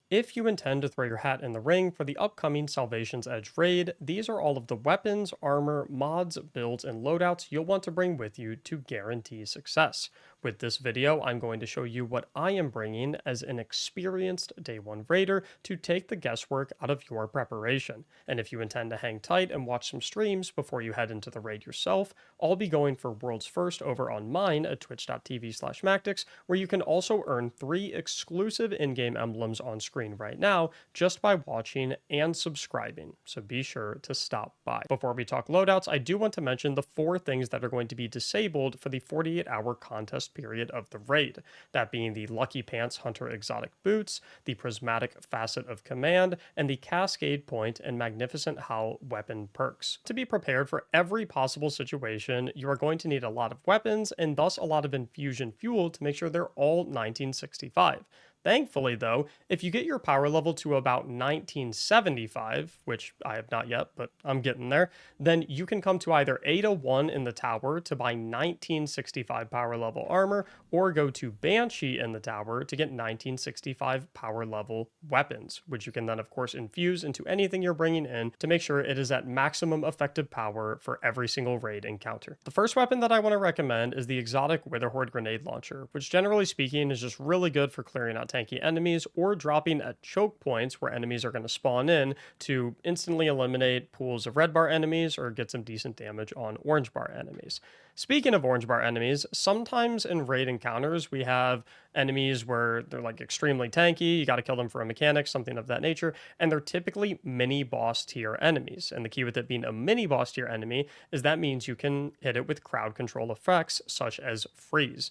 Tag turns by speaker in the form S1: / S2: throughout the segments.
S1: If you intend to throw your hat in the ring for the upcoming Salvation's Edge raid, these are all of the weapons, armor, mods, builds, and loadouts you'll want to bring with you to guarantee success. With this video, I'm going to show you what I am bringing as an experienced Day 1 raider to take the guesswork out of your preparation. And if you intend to hang tight and watch some streams before you head into the raid yourself, I'll be going for World's First over on mine at twitch.tv/Mactics, where you can also earn 3 exclusive in-game emblems on screen right now just by watching and subscribing, so be sure to stop by. Before we talk loadouts, I do want to mention the 4 things that are going to be disabled for the 48-hour contest period of the raid, that being the Lucky Pants Hunter Exotic Boots, the Prismatic Facet of Command, and the Cascade Point and Magnificent Howl weapon perks. To be prepared for every possible situation, you are going to need a lot of weapons and thus a lot of infusion fuel to make sure they're all 1965. Thankfully, though, if you get your power level to about 1975, which I have not yet, but I'm getting there, then you can come to either Ada1 in the tower to buy 1965 power level armor, or go to Banshee in the tower to get 1965 power level weapons, which you can then, of course, infuse into anything you're bringing in to make sure it is at maximum effective power for every single raid encounter. The first weapon that I want to recommend is the exotic Witherhoard Grenade Launcher, which generally speaking is just really good for clearing out tanky enemies or dropping at choke points where enemies are going to spawn in to instantly eliminate pools of red bar enemies or get some decent damage on orange bar enemies. Speaking of orange bar enemies, sometimes in raid encounters we have enemies where they're like extremely tanky, you got to kill them for a mechanic, something of that nature, and they're typically mini boss tier enemies. And the key with it being a mini boss tier enemy is that means you can hit it with crowd control effects such as freeze.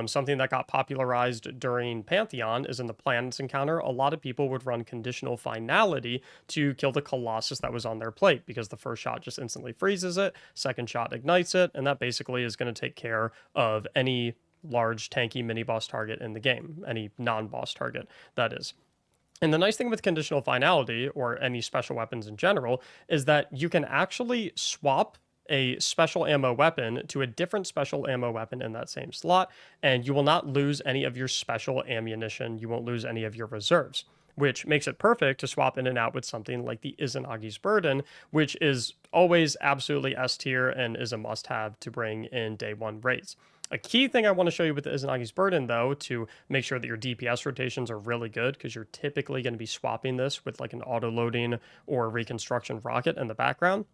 S1: Something that got popularized during Pantheon is in the Planets encounter, a lot of people would run conditional finality to kill the Colossus that was on their plate, because the first shot just instantly freezes it, second shot ignites it, and that basically is going to take care of any large tanky mini boss target in the game, any non-boss target, that is. And the nice thing with conditional finality, or any special weapons in general, is that you can actually swap a special ammo weapon to a different special ammo weapon in that same slot, and you will not lose any of your special ammunition. You won't lose any of your reserves, which makes it perfect to swap in and out with something like the Izanagi's Burden, which is always absolutely S tier and is a must-have to bring in Day 1 raids. A key thing I want to show you with the Izanagi's Burden, though, to make sure that your DPS rotations are really good, because you're typically going to be swapping this with like an auto-loading or reconstruction rocket in the background,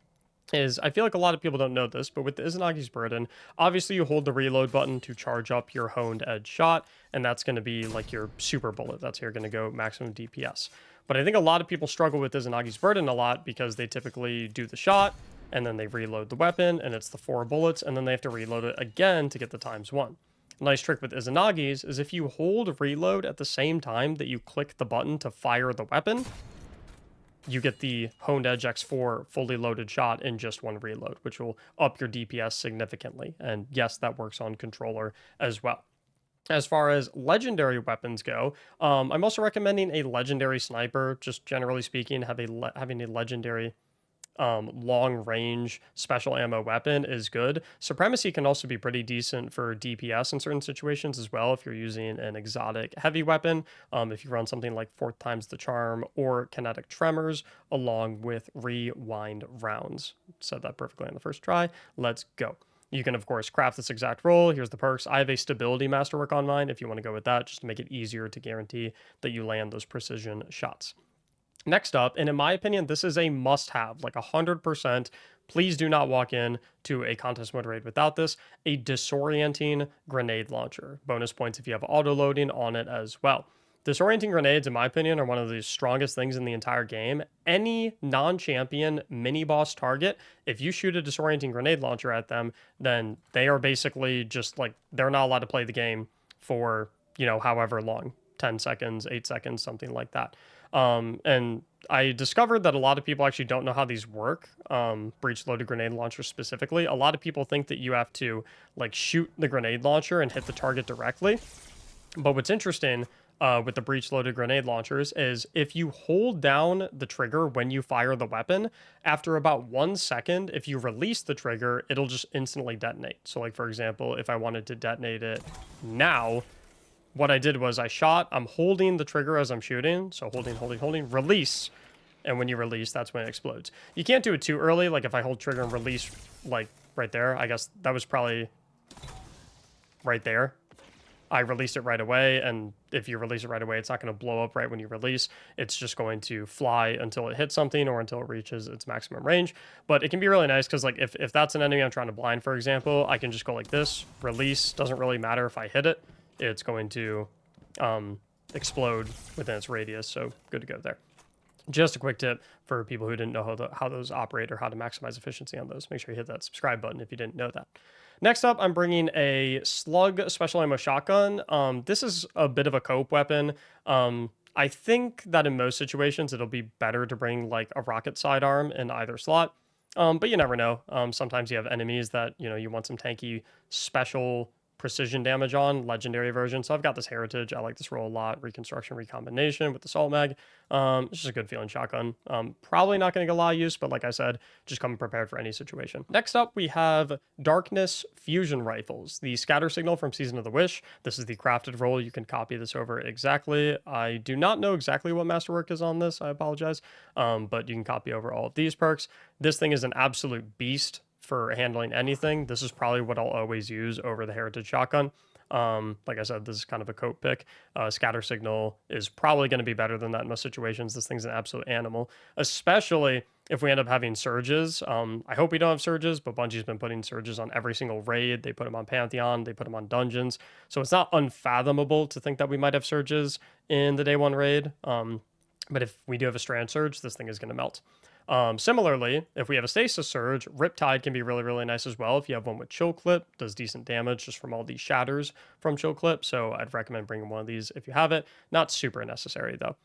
S1: is I feel like a lot of people don't know this, but with the Izanagi's Burden, obviously you hold the reload button to charge up your honed edge shot, and that's going to be like your super bullet. That's how you're going to go maximum DPS. But I think a lot of people struggle with Izanagi's Burden a lot because they typically do the shot, and then they reload the weapon, and it's the 4 bullets, and then they have to reload it again to get the ×1. A nice trick with Izanagi's is if you hold reload at the same time that you click the button to fire the weapon, you get the Honed Edge X4 fully loaded shot in just 1 reload, which will up your DPS significantly. And yes, that works on controller as well. As far as legendary weapons go, I'm also recommending a legendary sniper. Just generally speaking, having a legendary long range special ammo weapon is good. Supremacy can also be pretty decent for DPS in certain situations as well if you're using an exotic heavy weapon. If you run something like 4th Times the Charm or Kinetic Tremors along with Rewind Rounds. Said that perfectly on the first try. Let's go. You can, of course, craft this exact roll. Here's the perks. I have a Stability Masterwork on mine if you want to go with that, just to make it easier to guarantee that you land those precision shots. Next up, and in my opinion, this is a must-have, like 100%. Please do not walk in to a contest mode raid without this. A disorienting grenade launcher. Bonus points if you have auto-loading on it as well. Disorienting grenades, in my opinion, are one of the strongest things in the entire game. Any non-champion mini-boss target, if you shoot a disorienting grenade launcher at them, then they are basically just like, they're not allowed to play the game for, you know, however long. 10 seconds, 8 seconds, something like that. And I discovered that a lot of people actually don't know how these work, breach loaded grenade launcher specifically. A lot of people think that you have to like shoot the grenade launcher and hit the target directly. But what's interesting with the breach loaded grenade launchers is if you hold down the trigger when you fire the weapon, after about 1 second, if you release the trigger, it'll just instantly detonate. So like, for example, if I wanted to detonate it now, what I did was I shot, I'm holding the trigger as I'm shooting. So holding, release. And when you release, that's when it explodes. You can't do it too early. Like if I hold trigger and release like right there, I guess that was probably right there. I released it right away, and if you release it right away, it's not going to blow up right when you release. It's just going to fly until it hits something or until it reaches its maximum range. But it can be really nice because like if that's an enemy I'm trying to blind, for example, I can just go like this, release. Doesn't really matter if I hit it. It's going to explode within its radius, so good to go there. Just a quick tip for people who didn't know how those operate or how to maximize efficiency on those. Make sure you hit that subscribe button if you didn't know that. Next up, I'm bringing a slug special ammo shotgun. This is a bit of a cope weapon. I think that in most situations, it'll be better to bring like a rocket sidearm in either slot. But you never know. Sometimes you have enemies that, you want some tanky special precision damage on, legendary version. So I've got this heritage. I like this roll a lot. Reconstruction, recombination with the salt mag. It's just a good feeling shotgun. Probably not going to get a lot of use, but like I said, just come prepared for any situation. Next up, we have Darkness Fusion Rifles, the scatter signal from Season of the Wish. This is the crafted roll. You can copy this over exactly. I do not know exactly what masterwork is on this. I apologize. But you can copy over all of these perks. This thing is an absolute beast for handling anything. This is probably what I'll always use over the Heritage Shotgun. Like I said, this is kind of a coat pick. Scatter Signal is probably going to be better than that in most situations. This thing's an absolute animal, especially if we end up having surges. I hope we don't have surges, but Bungie's been putting surges on every single raid. They put them on Pantheon, they put them on dungeons. So it's not unfathomable to think that we might have surges in the day one raid. But if we do have a strand surge, this thing is going to melt. Similarly, if we have a stasis surge, Riptide can be really, really nice as well. If you have one with chill clip, does decent damage just from all these shatters from chill clip. So I'd recommend bringing one of these if you have it. Not super necessary though.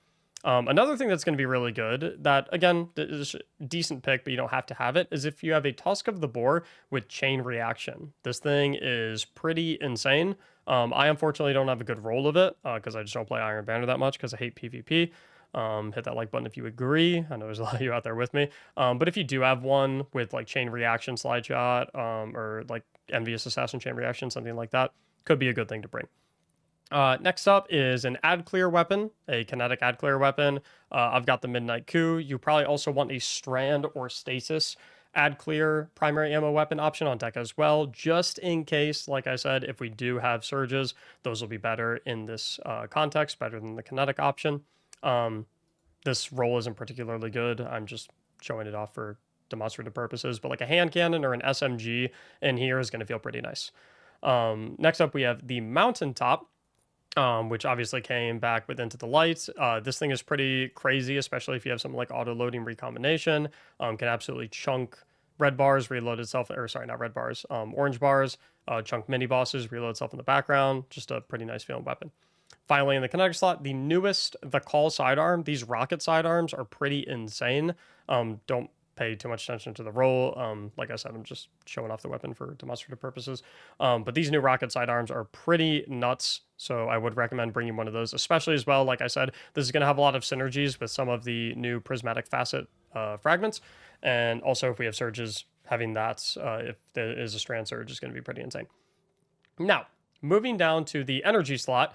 S1: Another thing that's going to be really good that, again, is a decent pick, but you don't have to have it, is if you have a Tusk of the Boar with chain reaction. This thing is pretty insane. I unfortunately don't have a good roll of it because I just don't play Iron Banner that much because I hate PvP. Hit that like button if you agree. I know there's a lot of you out there with me. But if you do have one with like chain reaction slide shot or like envious assassin chain reaction, something like that, could be a good thing to bring. Next up is an ad clear weapon, a kinetic ad clear weapon. I've got the Midnight Coup. You probably also want a strand or stasis ad clear primary ammo weapon option on deck as well, just in case, like I said, if we do have surges, those will be better in this context, better than the kinetic option. This roll isn't particularly good. I'm just showing it off for demonstrative purposes, but like a hand cannon or an SMG in here is going to feel pretty nice. Next up, we have the Mountaintop, which obviously came back with Into the Lights. This thing is pretty crazy, especially if you have something like auto-loading recombination. Can absolutely chunk red bars, reload itself, or sorry, not red bars, orange bars, chunk mini bosses, reload itself in the background. Just a pretty nice feeling weapon. Finally, in the kinetic slot, the newest, the Call sidearm. These rocket sidearms are pretty insane. Don't pay too much attention to the roll. Like I said, I'm just showing off the weapon for demonstrative purposes. But these new rocket sidearms are pretty nuts. So I would recommend bringing one of those, especially as well. Like I said, this is going to have a lot of synergies with some of the new prismatic facet fragments. And also if we have surges, having that, if there is a strand surge, is going to be pretty insane. Now, moving down to the energy slot,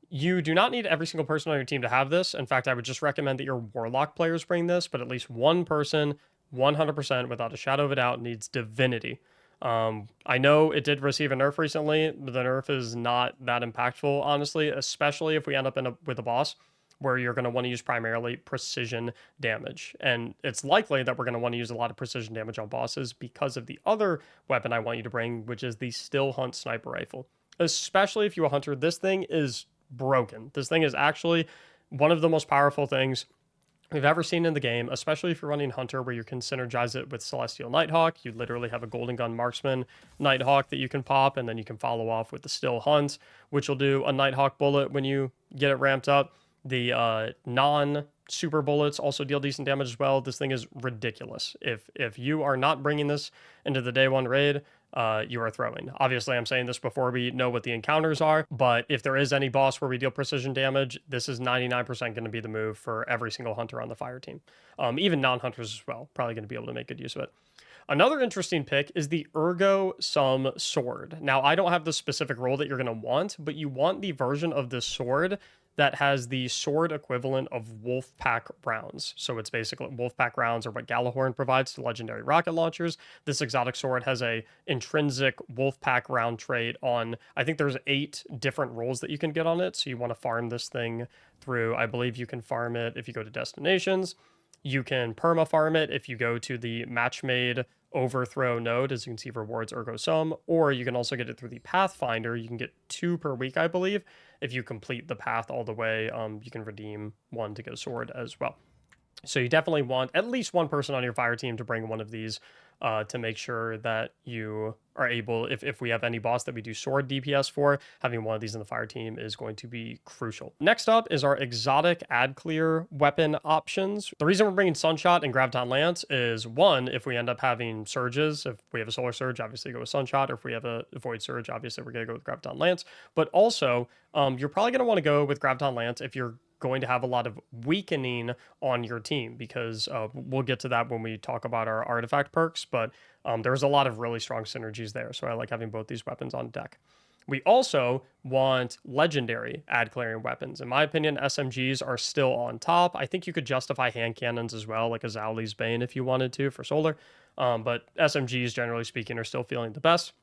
S1: you do not need every single person on your team to have this. In fact, I would just recommend that your Warlock players bring this, but at least one person, 100% without a shadow of a doubt, needs Divinity. I know it did receive a nerf recently, but the nerf is not that impactful, honestly, especially if we end up with a boss where you're going to want to use primarily precision damage. And it's likely that we're going to want to use a lot of precision damage on bosses because of the other weapon I want you to bring, which is the Still Hunt Sniper Rifle. Especially if you're a hunter, this thing is broken. This thing is actually one of the most powerful things we've ever seen in the game, especially if you're running Hunter, where you can synergize it with Celestial Nighthawk. You literally have a Golden Gun Marksman Nighthawk that you can pop, and then you can follow off with the Still Hunt, which will do a Nighthawk bullet when you get it ramped up. The non-super bullets also deal decent damage as well. This thing is ridiculous. If you are not bringing this into the day one raid, you are throwing. Obviously, I'm saying this before we know what the encounters are, but if there is any boss where we deal precision damage, this is 99% going to be the move for every single hunter on the fire team. Even non-hunters as well, probably going to be able to make good use of it. Another interesting pick is the Ergo Sum Sword. Now, I don't have the specific role that you're going to want, but you want the version of this sword that has the sword equivalent of Wolfpack rounds. So it's basically Wolfpack rounds are what Galahorn provides to legendary rocket launchers. This exotic sword has a intrinsic Wolfpack round trait on, I think there's 8 different roles that you can get on it. So you want to farm this thing through, I believe you can farm it if you go to destinations. You can perma farm it if you go to the match-made overthrow node, as you can see, rewards Ergo Sum, or you can also get it through the Pathfinder. You can get 2 per week, I believe. If you complete the path all the way, you can redeem 1 to get a sword as well. So you definitely want at least one person on your fire team to bring one of these to make sure that you are able, if we have any boss that we do sword DPS for, having one of these in the fire team is going to be crucial. Next up is our exotic ad clear weapon options. The reason we're bringing Sunshot and Graviton Lance is, one, if we end up having surges, if we have a solar surge, obviously go with Sunshot, or if we have a void surge, obviously we're going to go with Graviton Lance. But also, you're probably going to want to go with Graviton Lance if you're going to have a lot of weakening on your team, because we'll get to that when we talk about our artifact perks, but there's a lot of really strong synergies there, so I like having both these weapons on deck. We also want legendary ad clearing weapons. In my opinion, SMGs are still on top. I think you could justify hand cannons as well, like a Zauli's Bane if you wanted to for solar, but SMGs, generally speaking, are still feeling the best.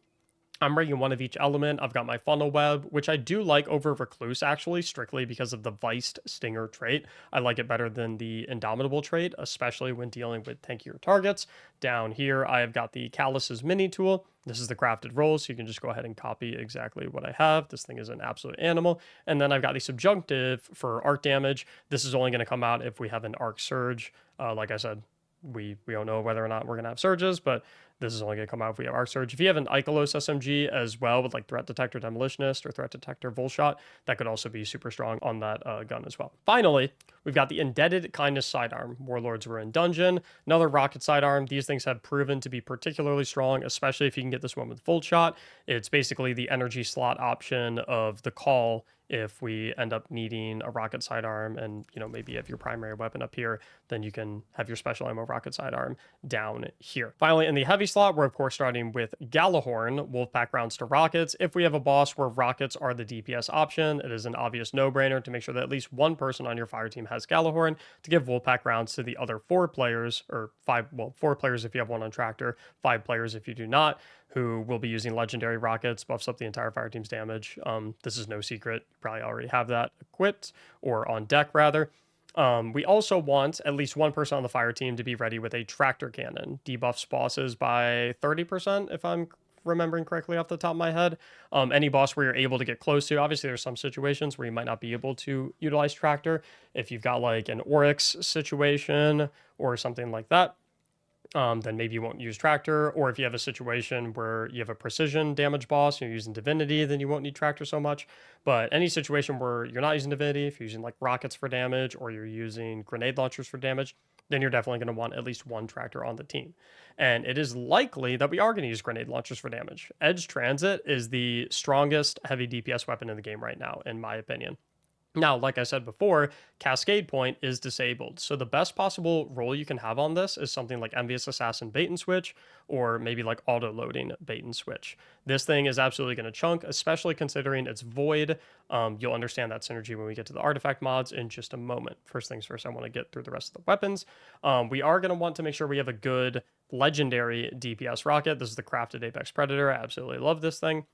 S1: I'm bringing one of each element. I've got my funnel web, which I do like over Recluse, actually, strictly because of the Viced Stinger trait. I like it better than the Indomitable trait, especially when dealing with tankier targets. Down here, I have got the Callus's mini tool. This is the crafted roll, so you can just go ahead and copy exactly what I have. This thing is an absolute animal. And then I've got the subjunctive for arc damage. This is only going to come out if we have an arc surge. Like I said, we don't know whether or not we're going to have surges, but this is only going to come out if we have Arc Surge. If you have an Ikelos SMG as well with like Threat Detector Demolitionist or Threat Detector Volshot, that could also be super strong on that gun as well. Finally, we've got the Indebted Kindness Sidearm, Warlord's Ruin Dungeon, another rocket sidearm. These things have proven to be particularly strong, especially if you can get this one with Volshot. It's basically the energy slot option of the Call if we end up needing a rocket sidearm, and maybe you have your primary weapon up here, then you can have your special ammo rocket sidearm down here. Finally, in the heavy slot, we're of course starting with Galahorn, Wolfpack rounds to rockets. If we have a boss where rockets are the DPS option, it is an obvious no-brainer to make sure that at least one person on your fire team has Galahorn to give Wolfpack rounds to the other 4 players, or 4 players if you have one on tractor, 5 players if you do not, who will be using legendary rockets, buffs up the entire fire team's damage. This is no secret. You probably already have that equipped, or on deck rather. We also want at least one person on the fire team to be ready with a tractor cannon. Debuffs bosses by 30%, if I'm remembering correctly off the top of my head. Any boss where you're able to get close to. Obviously, there's some situations where you might not be able to utilize tractor. If you've got like an Oryx situation or something like that, then maybe you won't use tractor. Or if you have a situation where you have a precision damage boss and you're using divinity, then you won't need tractor so much. But any situation where you're not using divinity, if you're using like rockets for damage or you're using grenade launchers for damage, then you're definitely going to want at least one tractor on the team. And it is likely that we are going to use grenade launchers for damage. Edge Transit is the strongest heavy DPS weapon in the game right now, in my opinion. Now, like I said before, Cascade Point is disabled. So the best possible role you can have on this is something like Envious Assassin Bait and Switch, or maybe like auto-loading Bait and Switch. This thing is absolutely going to chunk, especially considering it's void. You'll understand that synergy when we get to the artifact mods in just a moment. First things first, I want to get through the rest of the weapons. We are going to want to make sure we have a good legendary DPS rocket. This is the Crafted Apex Predator. I absolutely love this thing.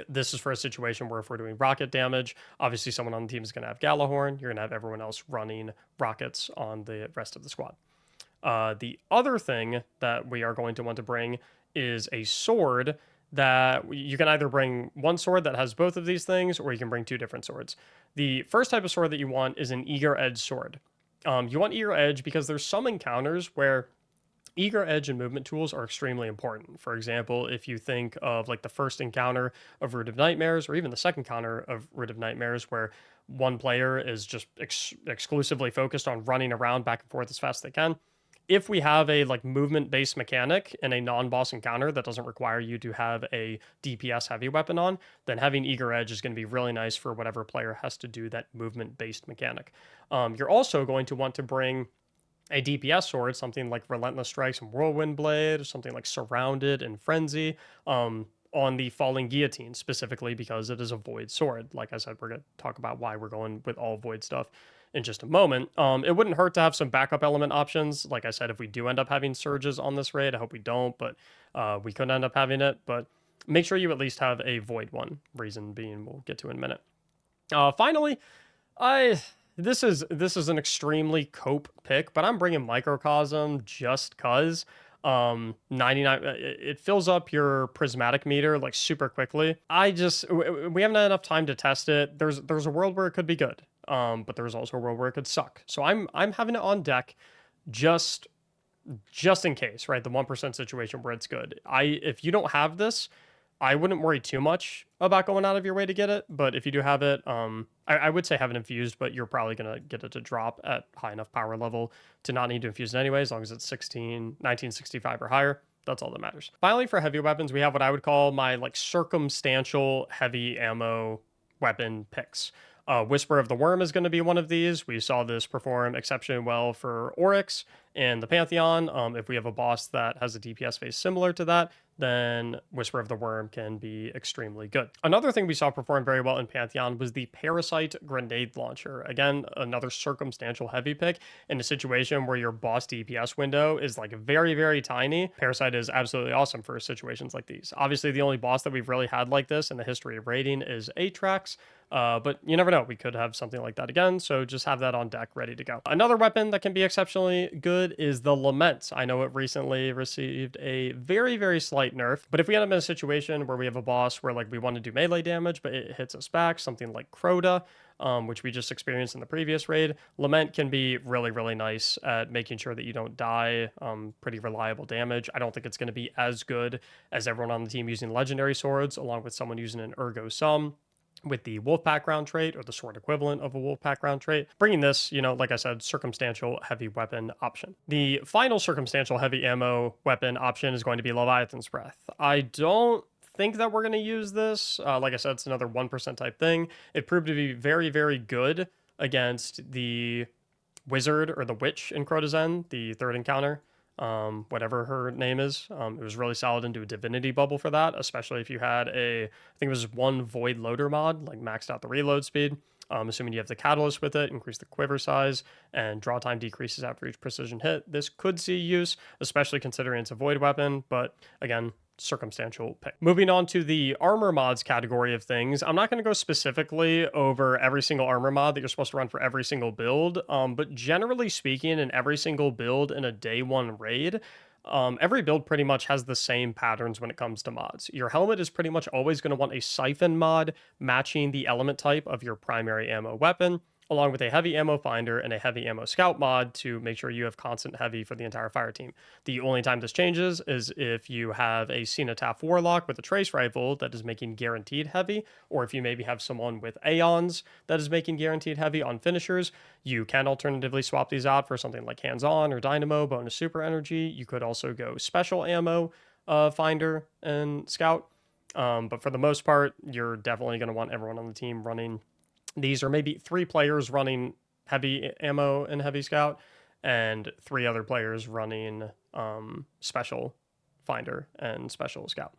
S1: This is for a situation where if we're doing rocket damage, obviously someone on the team is going to have Galahorn. You're going to have everyone else running rockets on the rest of the squad. The other thing that we are going to want to bring is a sword that you can either bring one sword that has both of these things, or you can bring 2 different swords. The first type of sword that you want is an Eager Edge sword. You want Eager Edge because there's some encounters where Eager Edge and movement tools are extremely important. For example, if you think of like the first encounter of Root of Nightmares, or even the second encounter of Root of Nightmares, where one player is just exclusively focused on running around back and forth as fast as they can. If we have a like movement-based mechanic in a non-boss encounter that doesn't require you to have a DPS heavy weapon on, then having Eager Edge is going to be really nice for whatever player has to do that movement-based mechanic. You're also going to want to bring a DPS sword, something like Relentless Strikes and Whirlwind Blade, or something like Surrounded and Frenzy, on the Falling Guillotine, specifically because it is a void sword. Like I said, we're going to talk about why we're going with all void stuff in just a moment. It wouldn't hurt to have some backup element options. Like I said, if we do end up having surges on this raid, I hope we don't, but we could end up having it. But make sure you at least have a void one. Reason being, we'll get to in a minute. Finally, this is an extremely cope pick, but I'm bringing Microcosm just cuz 99 it fills up your prismatic meter like super quickly. We haven't had enough time to test it. There's a world where it could be good. But there's also a world where it could suck. So I'm having it on deck just in case, right? The 1% situation where it's good. If you don't have this, I wouldn't worry too much about going out of your way to get it, but if you do have it, I would say have it infused, but you're probably going to get it to drop at high enough power level to not need to infuse it anyway, as long as it's 1965 or higher. That's all that matters. Finally, for heavy weapons, we have what I would call my like circumstantial heavy ammo weapon picks. Whisper of the Worm is going to be one of these. We saw this perform exceptionally well for Oryx and the Pantheon. If we have a boss that has a DPS phase similar to that, then Whisper of the Worm can be extremely good. Another thing we saw perform very well in Pantheon was the Parasite Grenade Launcher. Again, another circumstantial heavy pick in a situation where your boss DPS window is like very, very tiny. Parasite is absolutely awesome for situations like these. Obviously, the only boss that we've really had like this in the history of raiding is Atrax. But you never know, we could have something like that again, so just have that on deck ready to go. Another weapon that can be exceptionally good is the Lament. I know it recently received a very, very slight nerf, but if we end up in a situation where we have a boss where like we want to do melee damage, but it hits us back, something like Crota, which we just experienced in the previous raid, Lament can be really, really nice at making sure that you don't die. Pretty reliable damage. I don't think it's going to be as good as everyone on the team using legendary swords, along with someone using an Ergo Sum with the wolf background trait, or the sword equivalent of a wolf background trait, bringing this, like I said, circumstantial heavy weapon option. The final circumstantial heavy ammo weapon option is going to be Leviathan's Breath. I don't think that we're going to use this. Like I said, it's another 1% type thing. It proved to be very, very good against the wizard or the witch in Crota's End, the third encounter. Whatever her name is. It was really solid into a divinity bubble for that, especially if you had I think it was one void loader mod, like maxed out the reload speed. Assuming you have the catalyst with it, increase the quiver size, and draw time decreases after each precision hit. This could see use, especially considering it's a void weapon, but again, circumstantial pick. Moving on to the armor mods category of things, I'm not going to go specifically over every single armor mod that you're supposed to run for every single build, but generally speaking, in every single build in a day one raid, every build pretty much has the same patterns when it comes to mods. Your helmet is pretty much always going to want a siphon mod matching the element type of your primary ammo weapon, along with a heavy ammo finder and a heavy ammo scout mod to make sure you have constant heavy for the entire fire team. The only time this changes is if you have a Cenotaph Warlock with a trace rifle that is making guaranteed heavy, or if you maybe have someone with Aeons that is making guaranteed heavy on finishers. You can alternatively swap these out for something like Hands-On or Dynamo, bonus super energy. You could also go special ammo finder and scout. But for the most part, you're definitely going to want everyone on the team running these, are maybe 3 players running heavy ammo and heavy scout, and 3 other players running special finder and special scout.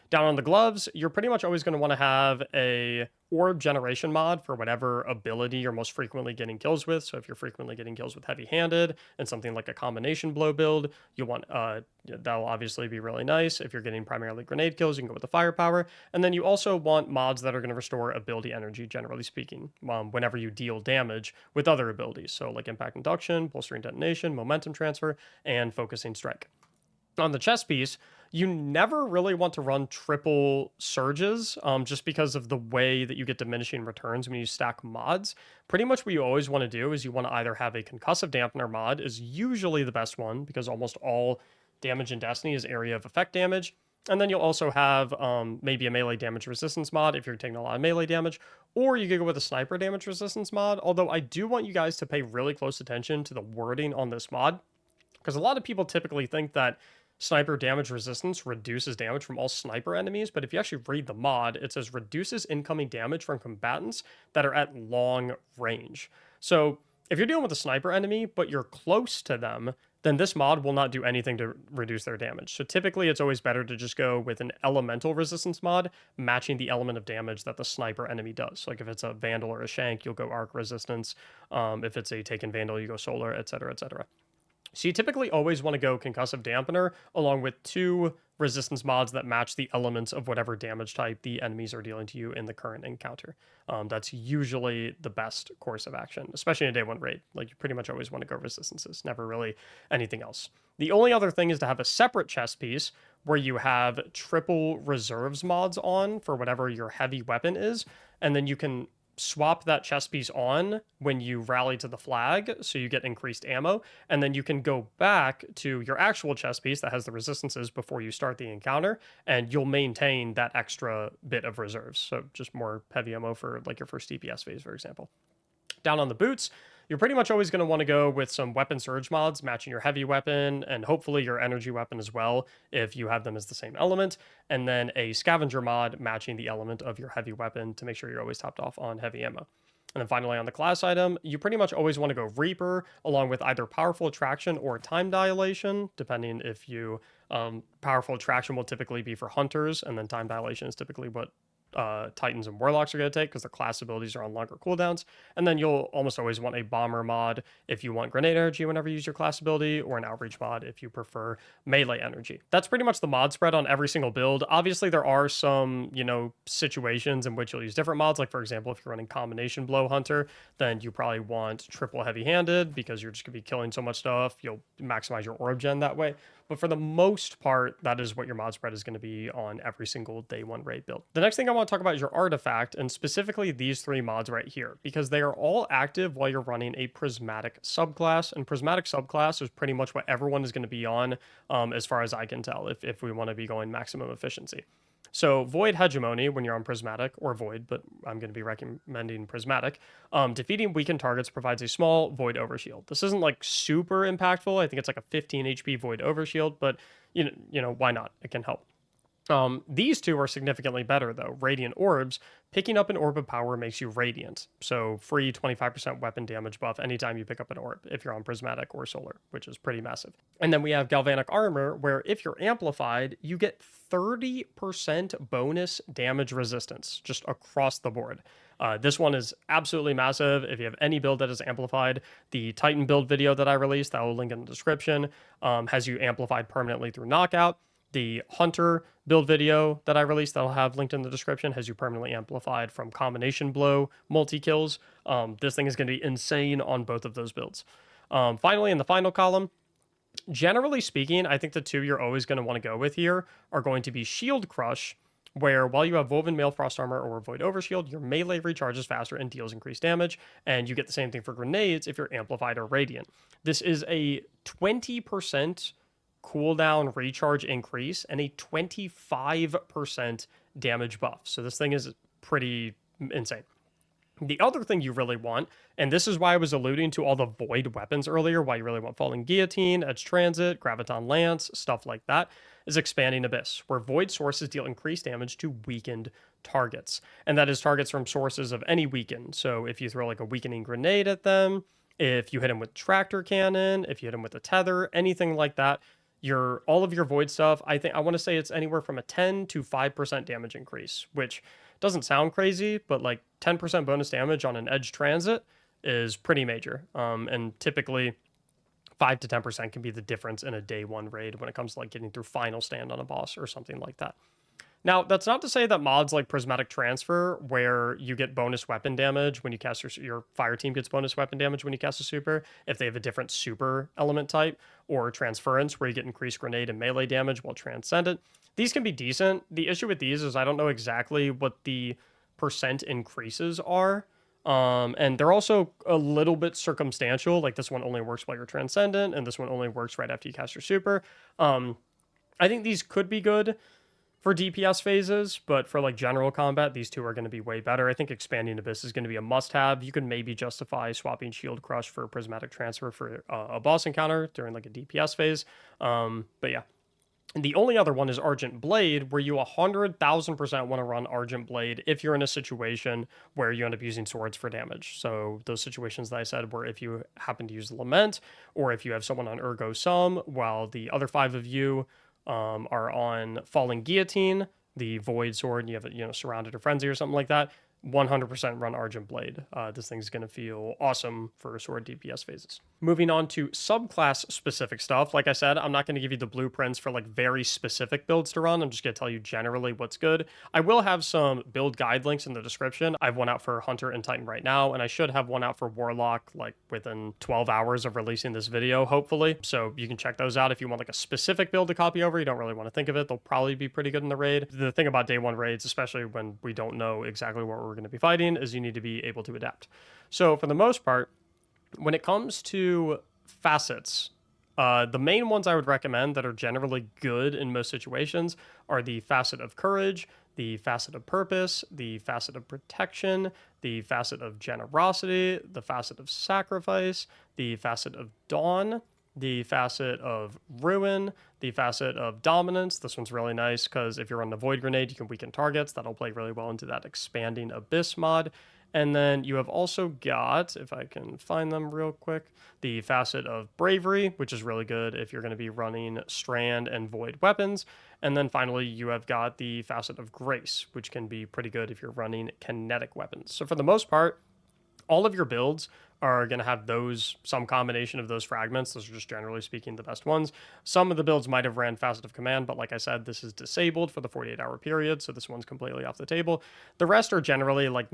S1: Down on the gloves, you're pretty much always going to want to have a orb generation mod for whatever ability you're most frequently getting kills with. So if you're frequently getting kills with heavy-handed and something like a combination blow build, you'll want that'll obviously be really nice. If you're getting primarily grenade kills, you can go with the firepower. And then you also want mods that are going to restore ability energy, generally speaking, whenever you deal damage with other abilities. So like impact induction, bolstering detonation, momentum transfer, and focusing strike. On the chest piece, you never really want to run triple surges just because of the way that you get diminishing returns when you stack mods. Pretty much what you always want to do is you want to either have a concussive dampener mod, is usually the best one because almost all damage in Destiny is area of effect damage. And then you'll also have maybe a melee damage resistance mod if you're taking a lot of melee damage, or you could go with a sniper damage resistance mod, although I do want you guys to pay really close attention to the wording on this mod, because a lot of people typically think that sniper damage resistance reduces damage from all sniper enemies, but if you actually read the mod, it says reduces incoming damage from combatants that are at long range. So If you're dealing with a sniper enemy, but you're close to them, then this mod will not do anything to reduce their damage. So typically it's always better to just go with an elemental resistance mod, matching the element of damage that the sniper enemy does. Like if it's a Vandal or a Shank, you'll go arc resistance. If it's a Taken Vandal, you go solar, etc., etc. So you typically always want to go Concussive Dampener along with 2 resistance mods that match the elements of whatever damage type the enemies are dealing to you in the current encounter. That's usually the best course of action, especially in a day 1 raid. Like you pretty much always want to go resistances, never really anything else. The only other thing is to have a separate chest piece where you have triple reserves mods on for whatever your heavy weapon is, and then you can swap that chest piece on when you rally to the flag, so you get increased ammo, and then you can go back to your actual chest piece that has the resistances before you start the encounter, and you'll maintain that extra bit of reserves. So just more heavy ammo for like your first DPS phase, for example. Down on the boots, you're pretty much always going to want to go with some weapon surge mods, matching your heavy weapon and hopefully your energy weapon as well, if you have them as the same element, and then a scavenger mod matching the element of your heavy weapon to make sure you're always topped off on heavy ammo. And then finally on the class item, you pretty much always want to go Reaper along with either Powerful Attraction or Time Dilation, depending if you... Powerful Attraction will typically be for Hunters, and then Time Dilation is typically what Titans and Warlocks are going to take because their class abilities are on longer cooldowns. And then you'll almost always want a Bomber mod if you want Grenade Energy whenever you use your class ability, or an Outreach mod if you prefer melee energy. That's pretty much the mod spread on every single build. Obviously, there are some, situations in which you'll use different mods. Like, for example, if you're running Combination Blow Hunter, then you probably want triple heavy-handed because you're just going to be killing so much stuff. You'll maximize your orb gen that way. But for the most part, that is what your mod spread is going to be on every single day 1 raid build. The next thing I want to talk about is your artifact, and specifically these 3 mods right here, because they are all active while you're running a prismatic subclass, and prismatic subclass is pretty much what everyone is going to be on, as far as I can tell, if we want to be going maximum efficiency. So Void Hegemony when you're on Prismatic, or Void, but I'm going to be recommending Prismatic. Defeating weakened targets provides a small Void Overshield. This isn't like super impactful. I think it's like a 15 HP Void Overshield, but why not? It can help. These 2 are significantly better though. Radiant Orbs. Picking up an Orb of Power makes you Radiant. So free 25% weapon damage buff anytime you pick up an orb if you're on Prismatic or Solar, which is pretty massive. And then we have Galvanic Armor, where if you're amplified, you get 30% bonus damage resistance just across the board. This one is absolutely massive. If you have any build that is amplified, the Titan build video that I released, that will link in the description, has you amplified permanently through knockout. The Hunter build video that I released that I'll have linked in the description has you permanently amplified from combination blow multi-kills. This thing is going to be insane on both of those builds. Finally, in the final column, generally speaking, I think the 2 you're always going to want to go with here are going to be Shield Crush, where while you have Woven Mail Frost Armor or Void Overshield, your melee recharges faster and deals increased damage, and you get the same thing for grenades if you're amplified or radiant. This is a 20% cooldown recharge increase and a 25% damage buff. So this thing is pretty insane. The other thing you really want, and this is why I was alluding to all the Void weapons earlier, why you really want Falling Guillotine, Edge Transit, Graviton Lance, stuff like that, is Expanding Abyss, where Void sources deal increased damage to weakened targets. And that is targets from sources of any weaken. So if you throw like a weakening grenade at them, if you hit them with Tractor Cannon, if you hit them with a Tether, anything like that, all of your Void stuff, I want to say it's anywhere from a 10 to 5% damage increase, which doesn't sound crazy, but like 10% bonus damage on an Edge Transit is pretty major. And typically 5 to 10% can be the difference in a day 1 raid when it comes to like getting through final stand on a boss or something like that. Now, that's not to say that mods like Prismatic Transfer, where you get bonus weapon damage when you cast your fire team gets bonus weapon damage when you cast a super, if they have a different super element type, or Transference, where you get increased grenade and melee damage while Transcendent. These can be decent. The issue with these is I don't know exactly what the percent increases are. And they're also a little bit circumstantial. Like this one only works while you're Transcendent, and this one only works right after you cast your super. I think these could be good for DPS phases, but for like general combat, these 2 are going to be way better. I think Expanding Abyss is going to be a must-have. You can maybe justify swapping Shield Crush for Prismatic Transfer for a boss encounter during like a DPS phase. But yeah, And the only other one is Argent Blade, where you 100,000% want to run Argent Blade if you're in a situation where you end up using swords for damage. So those situations that I said where if you happen to use Lament, or if you have someone on Ergo Sum, while the other 5 of you are on Falling Guillotine, the Void Sword, and you have it, Surrounded or Frenzy or something like that, 100% run Argent Blade. This thing's going to feel awesome for sword DPS phases. Moving on to subclass specific stuff. Like I said, I'm not going to give you the blueprints for like very specific builds to run. I'm just going to tell you generally what's good. I will have some build guide links in the description. I have one out for Hunter and Titan right now, and I should have one out for Warlock like within 12 hours of releasing this video, hopefully. So you can check those out if you want like a specific build to copy over. You don't really want to think of it. They'll probably be pretty good in the raid. The thing about day one raids, especially when we don't know exactly what we're going to be fighting, is you need to be able to adapt. So for the most part, when it comes to facets, the main ones I would recommend that are generally good in most situations are the facet of courage, the facet of purpose, the facet of protection, the facet of generosity, the facet of sacrifice, the facet of dawn, the facet of ruin, the facet of dominance. This one's really nice because if you're on the void grenade, you can weaken targets. That'll play really well into that expanding abyss mod. And then you have also got, if I can find them real quick, the facet of bravery, which is really good if you're going to be running strand and void weapons. And then finally, you have got the facet of grace, which can be pretty good if you're running kinetic weapons. So for the most part, all of your builds are going to have some combination of those fragments. Those are just generally speaking the best ones. Some of the builds might have ran facet of command, but like I said, this is disabled for the 48-hour period, so this one's completely off the table. The rest are generally like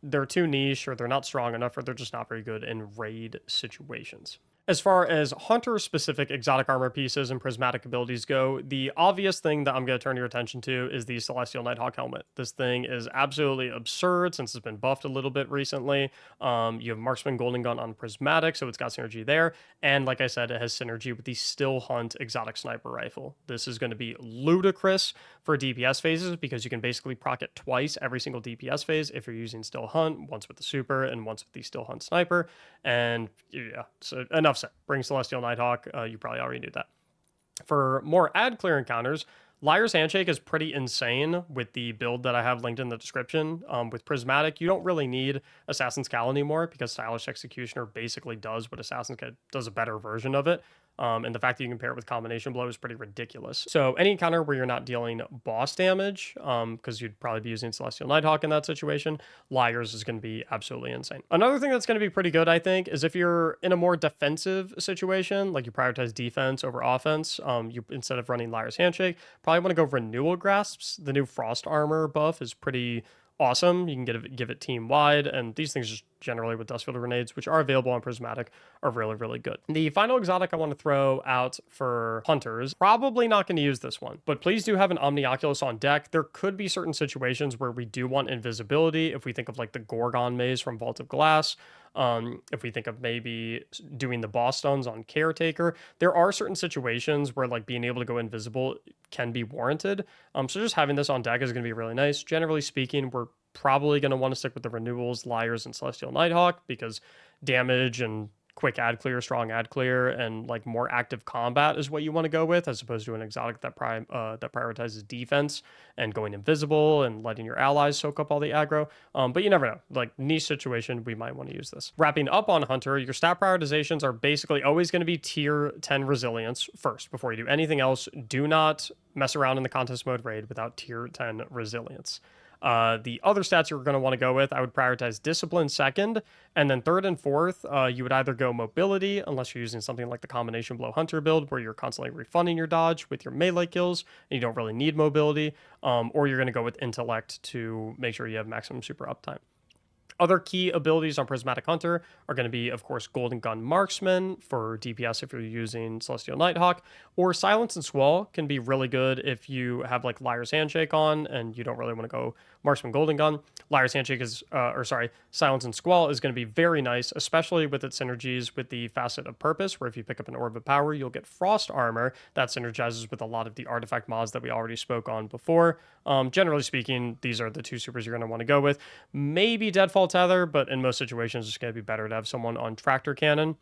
S1: they're too niche, or they're not strong enough, or they're just not very good in raid situations. As far as hunter-specific exotic armor pieces and prismatic abilities go, the obvious thing that I'm going to turn your attention to is the Celestial Nighthawk helmet. This thing is absolutely absurd since it's been buffed a little bit recently. You have Marksman Golden Gun on prismatic, so it's got synergy there. And like I said, it has synergy with the Still Hunt exotic sniper rifle. This is going to be ludicrous for DPS phases because you can basically proc it twice every single DPS phase if you're using Still Hunt, once with the super and once with the Still Hunt sniper. And yeah, so enough said. Bring Celestial Nighthawk. You probably already knew that. For more ad clear encounters, Liar's Handshake is pretty insane with the build that I have linked in the description. With Prismatic, you don't really need Assassin's Cal anymore because Stylish Executioner basically does what Assassin's Cal does, a better version of it. And the fact that you can pair it with Combination Blow is pretty ridiculous. So any encounter where you're not dealing boss damage, because you'd probably be using Celestial Nighthawk in that situation, Liars is going to be absolutely insane. Another thing that's going to be pretty good, I think, is if you're in a more defensive situation, like you prioritize defense over offense, you instead of running Liar's Handshake, probably want to go Renewal Grasps. The new Frost Armor buff is pretty awesome. You can give it team wide, and these things just generally with Dustfield grenades, which are available on Prismatic, are really, really good. The final exotic I want to throw out for hunters, probably not going to use this one, but please do have an Omnioculus on deck. There could be certain situations where we do want invisibility. If we think of like the Gorgon maze from Vault of Glass, if we think of maybe doing the boss stones on Caretaker, there are certain situations where like being able to go invisible can be warranted. So just having this on deck is going to be really nice. Generally speaking, we're probably going to want to stick with the renewals, Liars, and Celestial Nighthawk because damage and quick ad clear, strong ad clear, and like more active combat is what you want to go with, as opposed to an exotic that prioritizes defense and going invisible and letting your allies soak up all the aggro. But you never know. Like niche situation, we might want to use this. Wrapping up on Hunter, your stat prioritizations are basically always going to be tier 10 resilience first before you do anything else. Do not mess around in the contest mode raid without tier 10 resilience. The other stats you're going to want to go with, I would prioritize discipline second, and then third and fourth, you would either go mobility, unless you're using something like the combination blow hunter build, where you're constantly refunding your dodge with your melee kills, and you don't really need mobility, or you're going to go with intellect to make sure you have maximum super uptime. Other key abilities on Prismatic Hunter are going to be, of course, Golden Gun Marksman for DPS if you're using Celestial Nighthawk, or Silence and Squall can be really good if you have like Liar's Handshake on and you don't really want to go Marksman Golden Gun. Liar's Handshake is, Silence and Squall is going to be very nice, especially with its synergies with the Facet of Purpose, where if you pick up an Orb of Power, you'll get Frost Armor. That synergizes with a lot of the artifact mods that we already spoke on before. Generally speaking, these are the two supers you're going to want to go with. Maybe Deadfall Tether, but in most situations, it's going to be better to have someone on Tractor Cannon,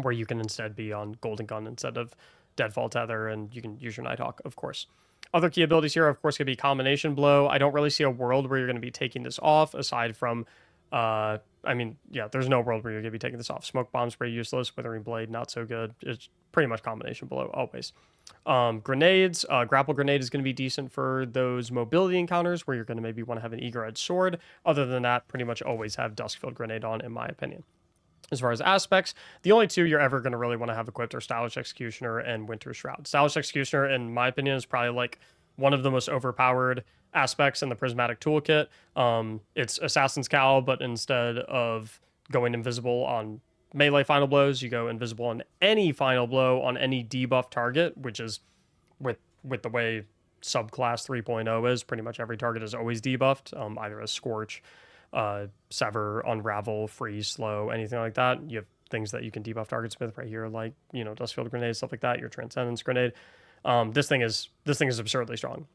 S1: where you can instead be on Golden Gun instead of Deadfall Tether, and you can use your Nighthawk, of course. Other key abilities here, of course, could be Combination Blow. I don't really see a world where you're going to be taking this off, aside from, I mean, yeah, there's no world where you're going to be taking this off. Smoke Bomb's pretty useless. Withering Blade, not so good. It's pretty much Combination Blow, always. Grenades, Grapple Grenade is going to be decent for those mobility encounters where you're going to maybe want to have an Eager Edge Sword. Other than that, pretty much always have Duskfield Grenade on, in my opinion. As far as aspects, the only two you're ever going to really want to have equipped are Stylish Executioner and Winter Shroud. Stylish Executioner, in my opinion, is probably like one of the most overpowered aspects in the Prismatic Toolkit. It's Assassin's Cowl, but instead of going invisible on melee final blows, you go invisible on any final blow on any debuff target, which is with the way subclass 3.0 is, pretty much every target is always debuffed, either as Scorch, Sever, Unravel, Freeze, Slow, anything like that. You have things that you can debuff targets with right here, like, you know, Dustfield Grenade, stuff like that, your Transcendence Grenade. This thing is absurdly strong.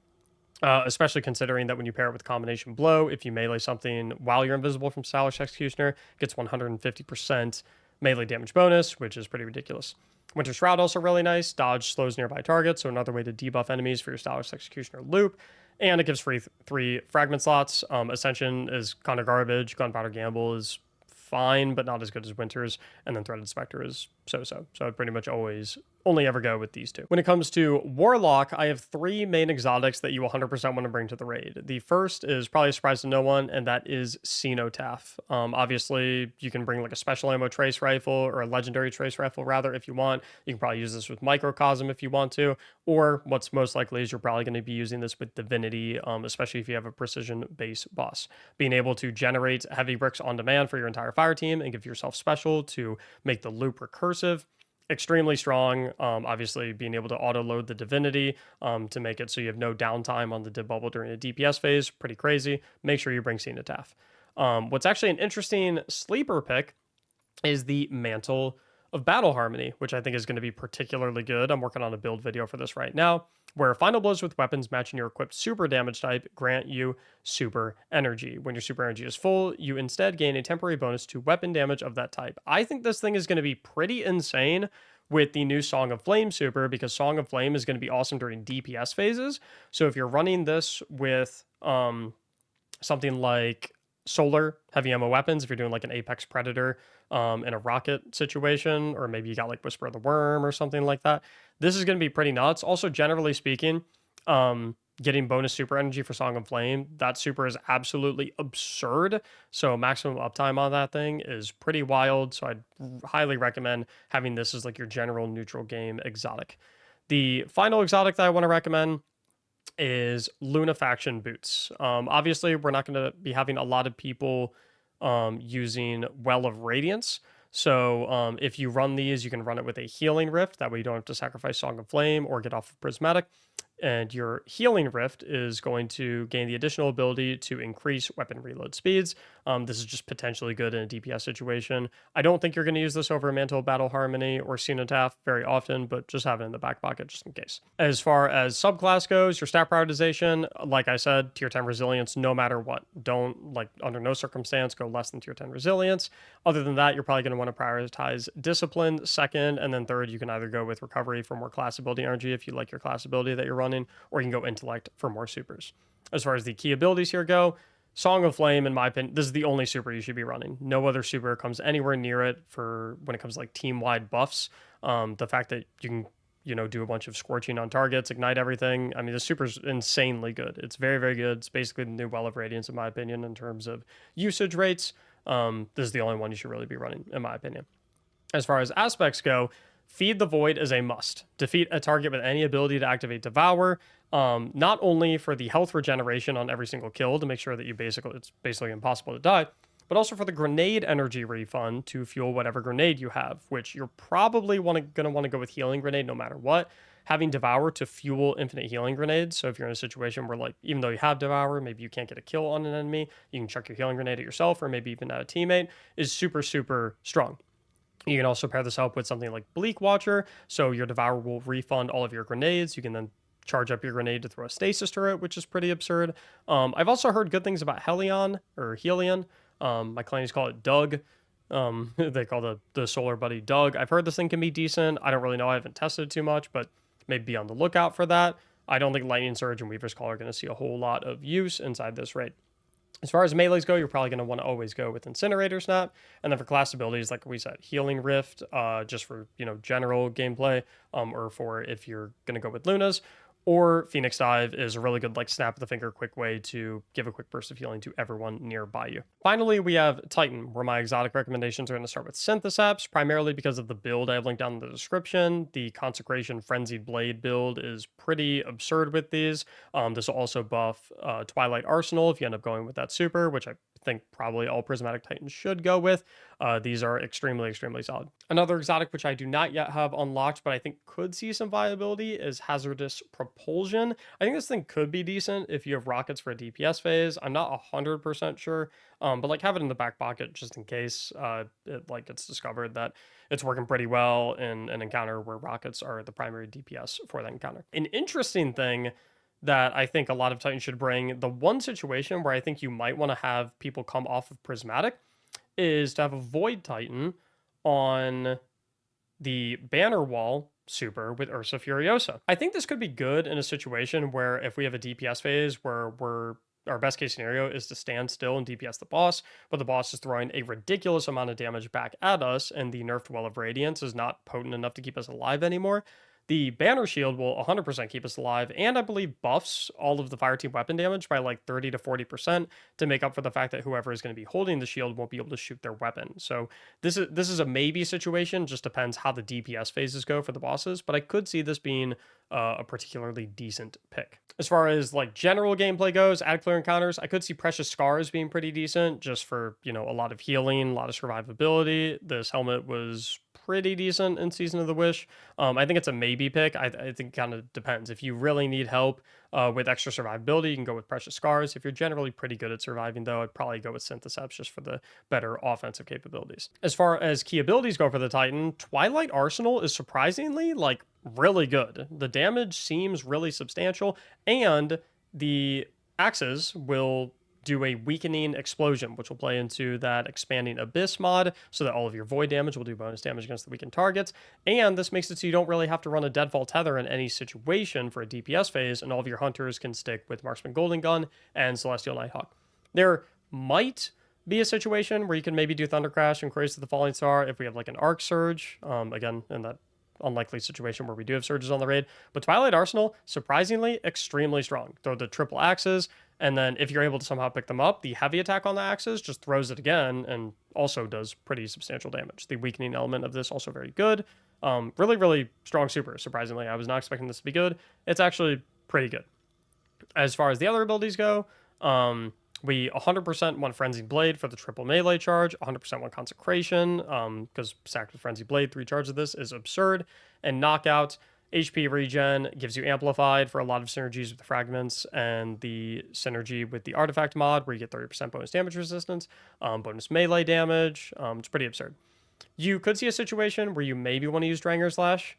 S1: Especially considering that when you pair it with Combination Blow, if you melee something while you're invisible from Stylish Executioner, it gets 150% melee damage bonus, which is pretty ridiculous. Winter Shroud also really nice. Dodge slows nearby targets, so another way to debuff enemies for your Stylish Executioner loop. And it gives free 3 fragment slots. Ascension is kind of garbage. Gunpowder Gamble is fine, but not as good as Winter's. And then Threaded Spectre is so-so. So I'd pretty much always only ever go with these two. When it comes to Warlock, I have 3 main exotics that you 100% want to bring to the raid. The first is probably a surprise to no one, and that is Cenotaph. Obviously, you can bring like a special ammo trace rifle, or a legendary trace rifle rather, if you want. You can probably use this with Microcosm if you want to, or what's most likely is you're probably going to be using this with Divinity, especially if you have a precision base boss. Being able to generate heavy bricks on demand for your entire fire team and give yourself special to make the loop recursive, extremely strong. Obviously, being able to auto load the Divinity to make it so you have no downtime on the Div Bubble during a DPS phase, pretty crazy. Make sure you bring Cenotaph. What's actually an interesting sleeper pick is the Mantle of Battle Harmony, which I think is going to be particularly good. I'm working on a build video for this right now, where final blows with weapons matching your equipped super damage type grant you super energy. When your super energy is full, you instead gain a temporary bonus to weapon damage of that type. I think this thing is going to be pretty insane with the new Song of Flame super, because Song of Flame is going to be awesome during DPS phases. So if you're running this with something like solar heavy ammo weapons, if you're doing like an Apex Predator in a rocket situation, or maybe you got like Whisper of the Worm or something like that, this is going to be pretty nuts. Also, generally speaking, getting bonus super energy for Song of Flame, that super is absolutely absurd. So maximum uptime on that thing is pretty wild. So I'd highly recommend having this as like your general neutral game exotic. The final exotic that I want to recommend is Lunafaction boots. Obviously, we're not going to be having a lot of people using Well of Radiance. So if you run these, you can run it with a Healing Rift. That way you don't have to sacrifice Song of Flame or get off of Prismatic. And your Healing Rift is going to gain the additional ability to increase weapon reload speeds. This is just potentially good in a DPS situation. I don't think you're going to use this over Mantle of Battle Harmony or Cenotaph very often, but just have it in the back pocket just in case. As far as subclass goes, your stat prioritization, like I said, tier 10 resilience no matter what. Don't, like, under no circumstance go less than tier 10 resilience. Other than that, you're probably going to want to prioritize discipline second, and then third, you can either go with recovery for more class ability energy if you like your class ability that you're running, or you can go intellect for more supers. As far as the key abilities here go, Song of Flame, in my opinion, this is the only super you should be running. No other super comes anywhere near it for when it comes to like team-wide buffs. The fact that you can, you know, do a bunch of scorching on targets, ignite everything. I mean, the super's insanely good. It's very, very good. It's basically the new Well of Radiance, in my opinion, in terms of usage rates. This is the only one you should really be running, in my opinion. As far as aspects go, Feed the Void is a must. Defeat a target with any ability to activate Devour, not only for the health regeneration on every single kill to make sure that it's basically impossible to die, but also for the grenade energy refund to fuel whatever grenade you have, which you're probably going to want to go with Healing Grenade no matter what. Having Devour to fuel infinite healing grenades, so if you're in a situation where, like, even though you have Devour, maybe you can't get a kill on an enemy, you can chuck your healing grenade at yourself or maybe even at a teammate, is super, super strong. You can also pair this up with something like Bleak Watcher, so your Devour will refund all of your grenades. You can then charge up your grenade to throw a stasis turret, which is pretty absurd. I've also heard good things about Helion. My clannies call it Doug. They call the Solar Buddy Doug. I've heard this thing can be decent. I don't really know. I haven't tested it too much, but maybe be on the lookout for that. I don't think Lightning Surge and Weaver's Call are going to see a whole lot of use inside this raid. As far as melees go, you're probably going to want to always go with Incinerator Snap. And then for class abilities, like we said, Healing Rift, just for, general gameplay, or for if you're going to go with Lunas. Or Phoenix Dive is a really good, like, snap of the finger, quick way to give a quick burst of healing to everyone nearby you. Finally, we have Titan, where my exotic recommendations are going to start with Synthoceps, primarily because of the build I have linked down in the description. The Consecration Frenzied Blade build is pretty absurd with these. This will also buff Twilight Arsenal if you end up going with that super, which I think probably all Prismatic Titans should go with. These are extremely, extremely solid. Another exotic, which I do not yet have unlocked, but I think could see some viability, is Hazardous Propulsion. I think this thing could be decent if you have rockets for a DPS phase. I'm not 100% sure, but like have it in the back pocket just in case it's discovered that it's working pretty well in an encounter where rockets are the primary DPS for that encounter. An interesting thing that I think a lot of Titans should bring, the one situation where I think you might want to have people come off of Prismatic, is to have a Void Titan on the banner wall super with Ursa Furiosa. I think this could be good in a situation where if we have a DPS phase where our best case scenario is to stand still and DPS the boss, but the boss is throwing a ridiculous amount of damage back at us, and the nerfed Well of Radiance is not potent enough to keep us alive anymore. The banner shield will 100% keep us alive, and I believe buffs all of the fireteam weapon damage by like 30 to 40% to make up for the fact that whoever is going to be holding the shield won't be able to shoot their weapon. So this is a maybe situation, just depends how the DPS phases go for the bosses, but I could see this being a particularly decent pick. As far as like general gameplay goes, add clear encounters, I could see Precious Scars being pretty decent just for, a lot of healing, a lot of survivability. This helmet was pretty decent in Season of the Wish. I think it's a maybe pick. I think it kind of depends. If you really need help with extra survivability, you can go with Precious Scars. If you're generally pretty good at surviving, though, I'd probably go with Synthoceps just for the better offensive capabilities. As far as key abilities go for the Titan, Twilight Arsenal is surprisingly, like, really good. The damage seems really substantial, and the axes will do a weakening explosion, which will play into that expanding abyss mod so that all of your void damage will do bonus damage against the weakened targets. And this makes it so you don't really have to run a deadfall tether in any situation for a DPS phase, and all of your hunters can stick with Marksman Golden Gun and Celestial Nighthawk. There might be a situation where you can maybe do Thunder Crash and Craze to the Falling Star if we have like an Arc Surge, again, in that unlikely situation where we do have surges on the raid. But Twilight Arsenal, surprisingly, extremely strong. Throw the triple axes, and then if you're able to somehow pick them up, the heavy attack on the axes just throws it again and also does pretty substantial damage. The weakening element of this also very good. Really, really strong super, surprisingly. I was not expecting this to be good. It's actually pretty good. As far as the other abilities go, we 100% want Frenzied Blade for the triple melee charge, 100% want Consecration, because stacked with Frenzied Blade, 3 charges of this is absurd, and Knockout, HP regen, gives you Amplified for a lot of synergies with the Fragments, and the synergy with the Artifact mod, where you get 30% bonus damage resistance, bonus melee damage. It's pretty absurd. You could see a situation where you maybe want to use Dranger's Lash,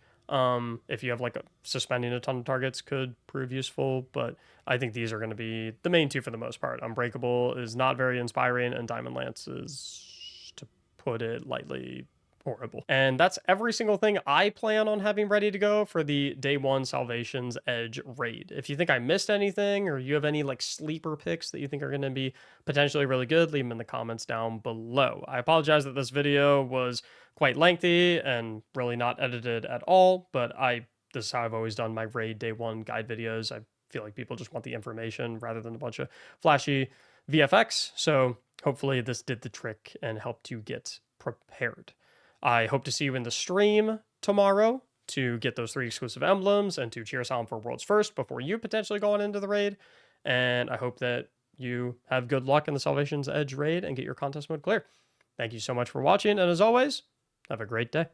S1: if you have like suspending a ton of targets could prove useful, but I think these are going to be the main two for the most part. Unbreakable is not very inspiring, and Diamond Lance is, to put it lightly, horrible. And that's every single thing I plan on having ready to go for the Day 1 Salvation's Edge raid. If you think I missed anything, or you have any like sleeper picks that you think are going to be potentially really good, leave them in the comments down below. I apologize that this video was quite lengthy and really not edited at all, but this is how I've always done my raid Day 1 guide videos. I feel like people just want the information rather than a bunch of flashy VFX, so hopefully this did the trick and helped you get prepared. I hope to see you in the stream tomorrow to get those 3 exclusive emblems and to cheer us on for World's First before you potentially go on into the raid. And I hope that you have good luck in the Salvation's Edge raid and get your contest mode clear. Thank you so much for watching, and as always, have a great day.